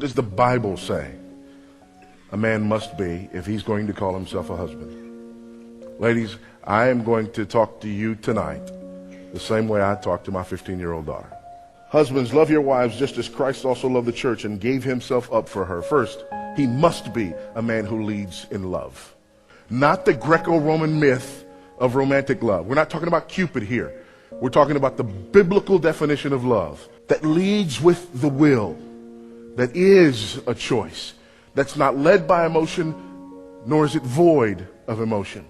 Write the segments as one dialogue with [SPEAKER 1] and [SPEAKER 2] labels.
[SPEAKER 1] What does the Bible say a man must be if he's going to call himself a husband? Ladies, I am going to talk to you tonight the same way I talk to my 15-year-old daughter. Husbands, love your wives just as Christ also loved the church and gave himself up for her. First, he must be a man who leads in love. Not the Greco-Roman myth of romantic love. We're not talking about Cupid here. We're talking about the biblical definition of love that leads with the will, that is a choice, that's not led by emotion, nor is it void of emotion,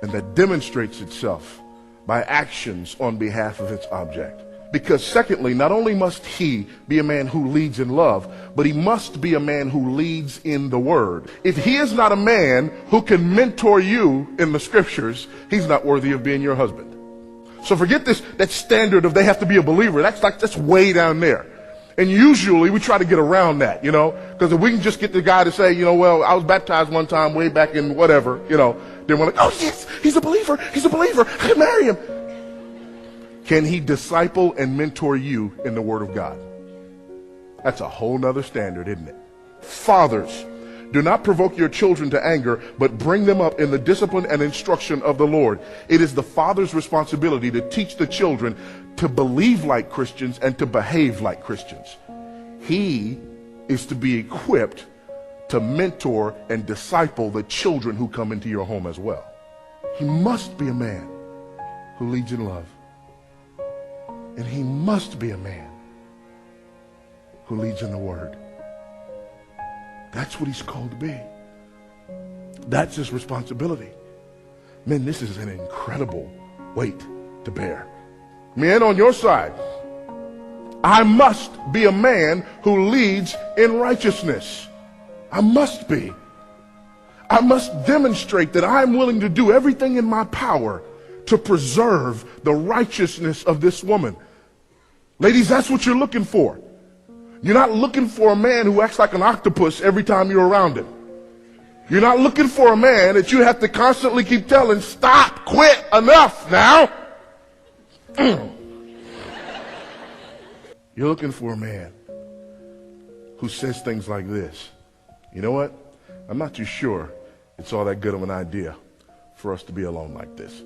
[SPEAKER 1] and that demonstrates itself by actions on behalf of its object. Because secondly, not only must he be a man who leads in love, but he must be a man who leads in the word. If he is not a man who can mentor you in the scriptures, he's not worthy of being your husband. So forget that standard of they have to be a believer. That's way down there. And usually we try to get around that, because if we can just get the guy to say, well, I was baptized one time way back in whatever, then we're like, oh yes, he's a believer, I can marry him. Can he disciple and mentor you in the Word of God? That's a whole nother standard, isn't it? Fathers, do not provoke your children to anger, but bring them up in the discipline and instruction of the Lord. It is the father's responsibility to teach the children to believe like Christians and to behave like Christians. He is to be equipped to mentor and disciple the children who come into your home as well. He must be a man who leads in love. And he must be a man who leads in the word. That's what he's called to be. That's his responsibility. Men, this is an incredible weight to bear. Men on your side, I must be a man who leads in righteousness. I must be. I must demonstrate that I'm willing to do everything in my power to preserve the righteousness of this woman. Ladies, that's what you're looking for. You're not looking for a man who acts like an octopus every time you're around him. You're not looking for a man that you have to constantly keep telling, stop, quit, enough now. You're looking for a man who says things like this. You know what? I'm not too sure it's all that good of an idea for us to be alone like this.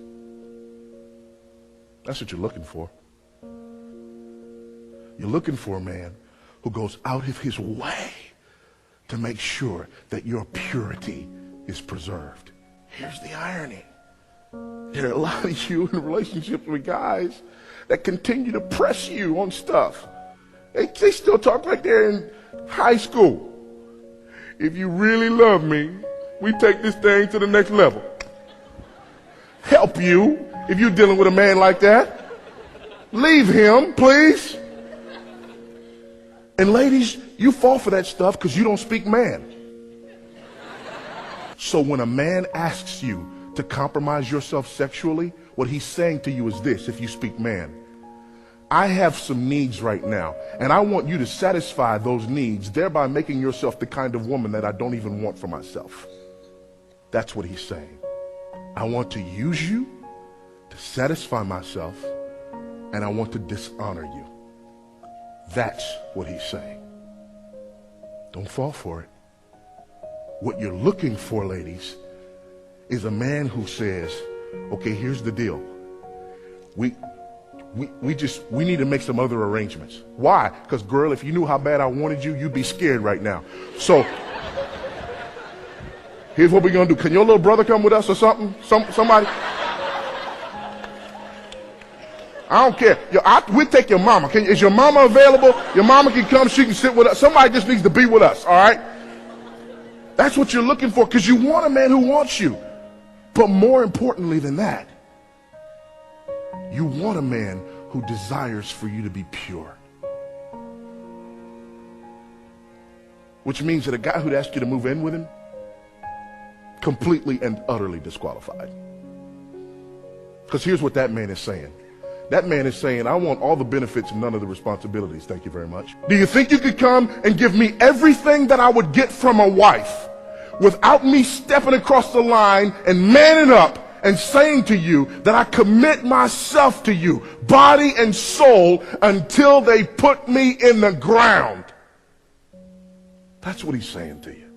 [SPEAKER 1] That's what you're looking for. You're looking for a man who goes out of his way to make sure that your purity is preserved. Here's the irony. There are a lot of you in relationships with guys that continue to press you on stuff. They still talk like they're in high school. If you really love me, we take this thing to the next level. Help you if you're dealing with a man like that. Leave him, please. And ladies, you fall for that stuff because you don't speak man. So when a man asks you to compromise yourself sexually, what he's saying to you is this, if you speak man. I have some needs right now, and I want you to satisfy those needs, thereby making yourself the kind of woman that I don't even want for myself. That's what he's saying. I want to use you to satisfy myself, and I want to dishonor you. That's what he's saying. Don't fall for it. What you're looking for, ladies, is a man who says, okay, here's the deal. We need to make some other arrangements. Why? Because, girl, if you knew how bad I wanted you, you'd be scared right now. So here's what we're going to do. Can your little brother come with us or something? Somebody? I don't care. We'll take your mama. Is your mama available? Your mama can come. She can sit with us. Somebody just needs to be with us, all right? That's what you're looking for, because you want a man who wants you. But more importantly than that, you want a man who desires for you to be pure. Which means that a guy who'd ask you to move in with him, completely and utterly disqualified. Because here's what that man is saying. That man is saying, I want all the benefits and none of the responsibilities. Thank you very much. Do you think you could come and give me everything that I would get from a wife without me stepping across the line and manning up and saying to you that I commit myself to you, body and soul, until they put me in the ground? That's what he's saying to you.